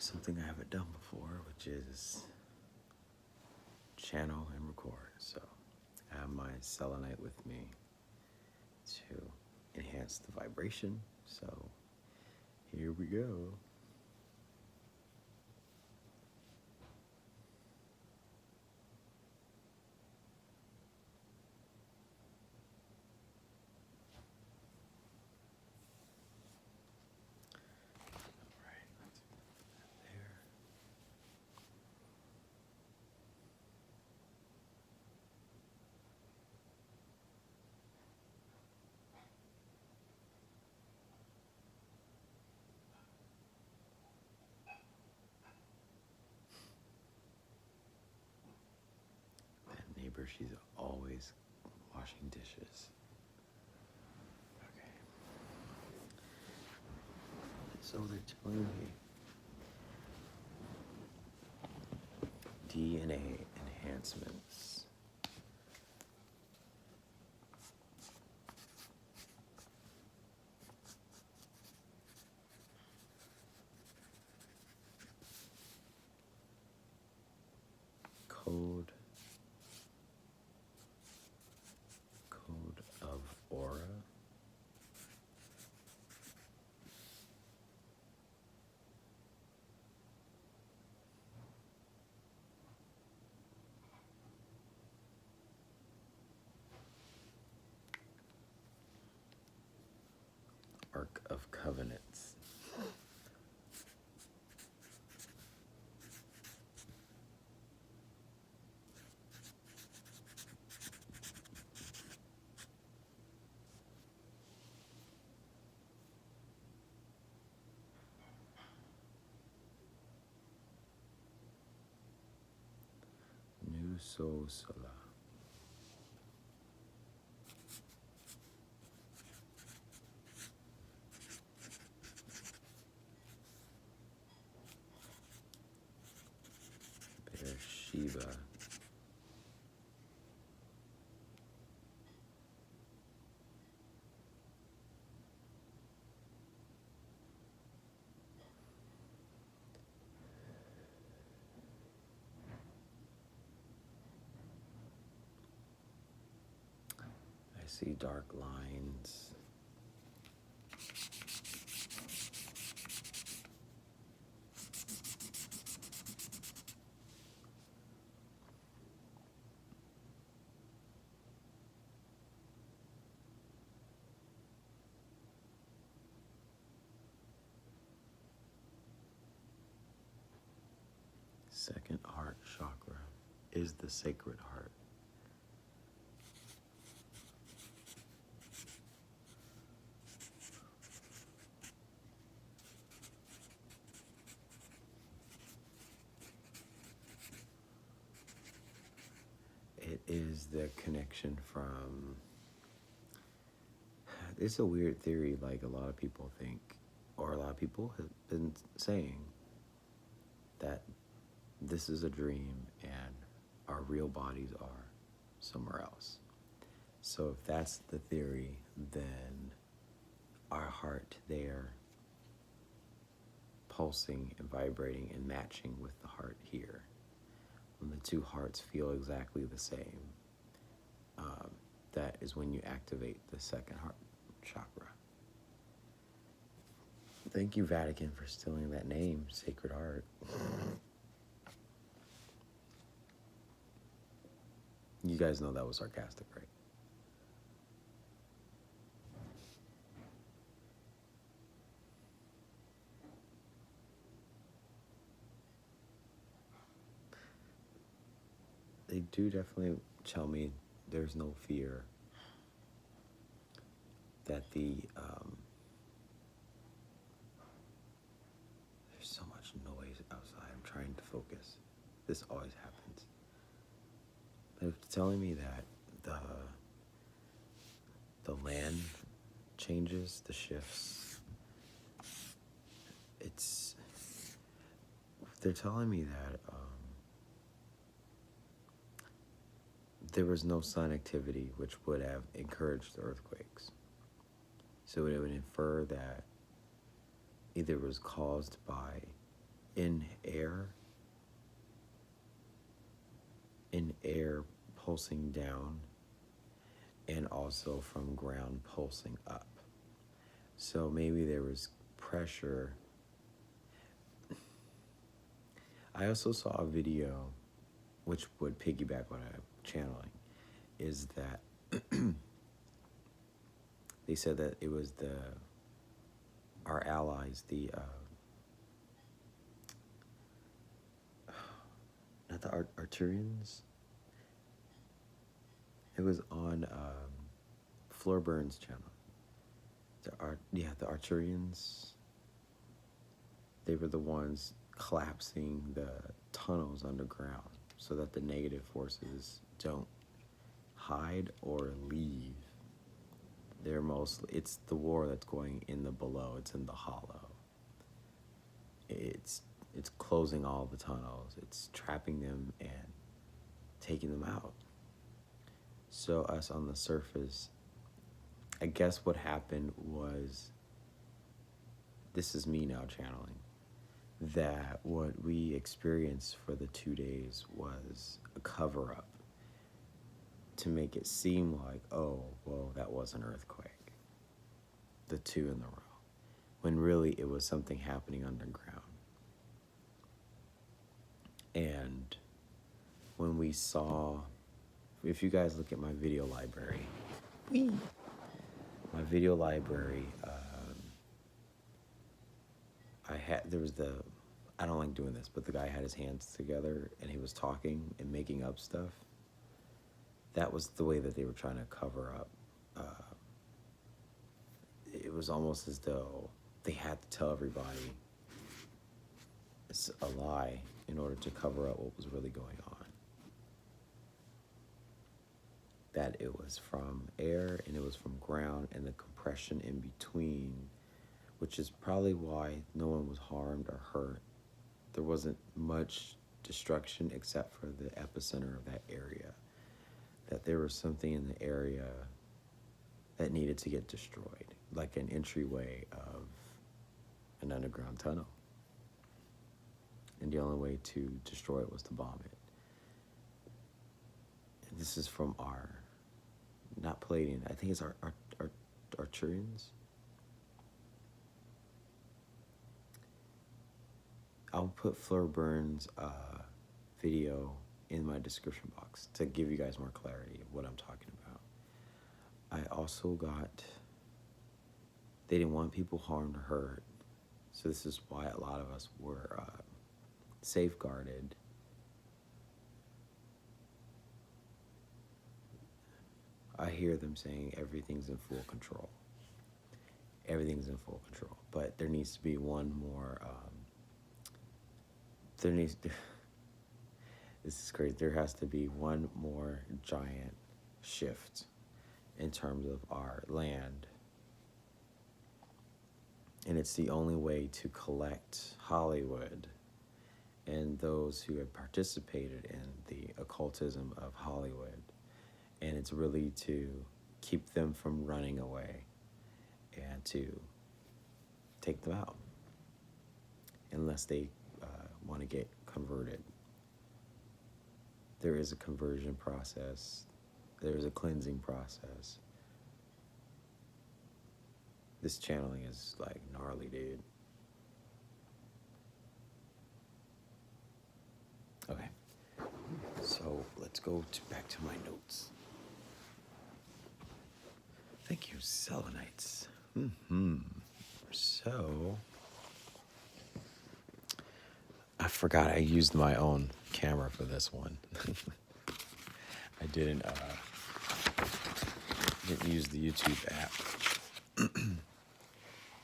Something I haven't done before, which is channel and record. So I have my selenite with me to enhance the vibration. So here we go. That neighbor, she's always washing dishes. Okay. So they're telling me DNA enhancements. Code of aura. Ark of Covenants. New Soul Sola. Beersheba. I see dark lines. Second heart chakra is the sacred heart. It is the connection from, it's a weird theory, like a lot of people think, or a lot of people have been saying, that this is a dream and our real bodies are somewhere else. So if that's the theory, then our heart there pulsing and vibrating and matching with the heart here, when the two hearts feel exactly the same, that is when you activate the second heart chakra. Thank you, Vatican, for stealing that name, Sacred Heart. You guys know that was sarcastic, right? They do definitely tell me there's no fear that there's so much noise outside. I'm trying to focus. This always happens. They're telling me that the land changes, the shifts. They're telling me that there was no sun activity, which would have encouraged the earthquakes. So it would infer that either it was caused by in air pulsing down, and also from ground pulsing up. So maybe there was pressure. I also saw a video, which would piggyback what I'm channeling, is that they said that it was our allies, not the Arturians. It was on Fleur Burns' channel. The Arturians. They were the ones collapsing the tunnels underground so that the negative forces don't hide or leave. It's the war that's going in the below. It's in the hollow. It's closing all the tunnels. It's trapping them and taking them out. So us on the surface, I guess what happened was, this is me now channeling, that what we experienced for the 2 days was a cover-up to make it seem like, oh, well, that was an earthquake, the 2 in the row, when really it was something happening underground. And when we saw, if you guys look at my video library, I don't like doing this, but the guy had his hands together and he was talking and making up stuff. That was the way that they were trying to cover up. It was almost as though they had to tell everybody it's a lie in order to cover up what was really going on. That it was from air and it was from ground and the compression in between, which is probably why no one was harmed or hurt. There wasn't much destruction except for the epicenter of that area. That there was something in the area that needed to get destroyed, like an entryway of an underground tunnel. And the only way to destroy it was to bomb it. And this is from our, not Palladian, I think it's our Arturians. I'll put Fleur Burns' video in my description box to give you guys more clarity of what I'm talking about. I also they didn't want people harmed or hurt, so this is why a lot of us were safeguarded. I hear them saying everything's in full control. Everything's in full control, but there needs to be one more, this is great, there has to be one more giant shift in terms of our land. And it's the only way to collect Hollywood and those who have participated in the occultism of Hollywood. And it's really to keep them from running away and to take them out unless they want to get converted. There is a conversion process. There is a cleansing process. This channeling is like gnarly, dude. Okay, so let's go back to my notes. Thank you, Selenites. So, I forgot I used my own camera for this one. I didn't use the YouTube app.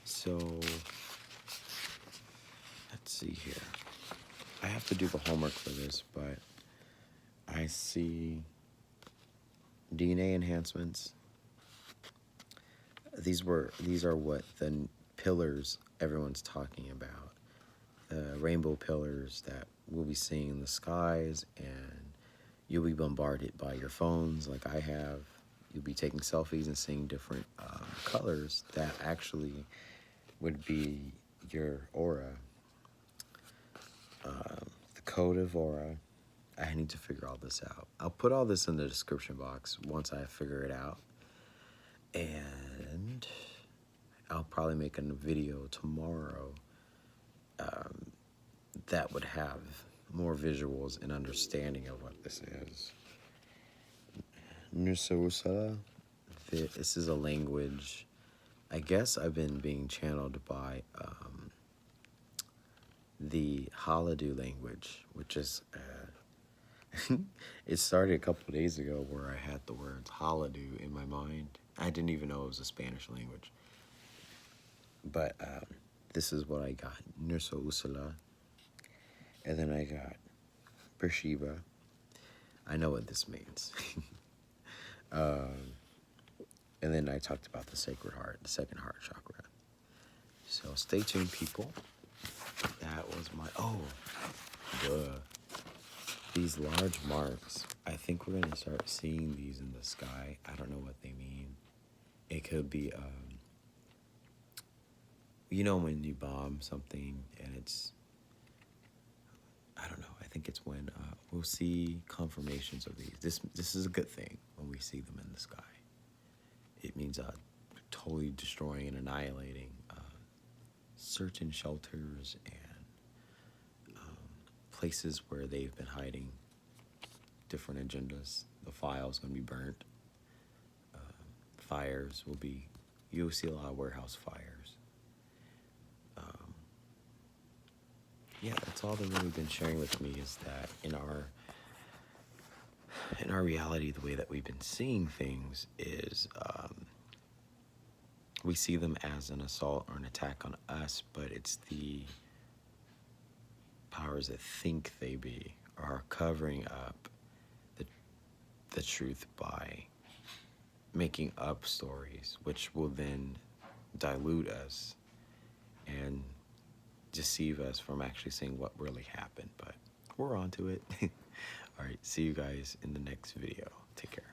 So, let's see here. I have to do the homework for this, but I see DNA enhancements. These are what the pillars everyone's talking about. The rainbow pillars that we'll be seeing in the skies, and you'll be bombarded by your phones like I have. You'll be taking selfies and seeing different colors that actually would be your aura. Code Evora. I need to figure all this out. I'll put all this in the description box once I figure it out. And I'll probably make a video tomorrow that would have more visuals and understanding of what this is. Nusa. This is a language. I guess I've been being channeled by the Haladu language, which is it started a couple of days ago where I had the words Haladu in my mind. I didn't even know it was a Spanish language. But this is what I got. Nursa Usala. And then I got Beersheba. I know what this means. And then I talked about the Sacred Heart, the second heart chakra. So stay tuned, people. That was my, these large marks. I think we're going to start seeing these in the sky. I don't know what they mean. It could be, you know, when you bomb something and it's, I don't know. I think it's when we'll see confirmations of these. This is a good thing when we see them in the sky. It means totally destroying and annihilating certain shelters and places where they've been hiding different agendas. The file's going to be burnt. Fires will be, you'll see a lot of warehouse fires. Yeah, that's all they've really been sharing with me, is that in our reality, the way that we've been seeing things is we see them as an assault or an attack on us, but it's the powers that think they be are covering up the truth by making up stories, which will then dilute us and deceive us from actually seeing what really happened. But we're on to it. All right, see you guys in the next video. Take care.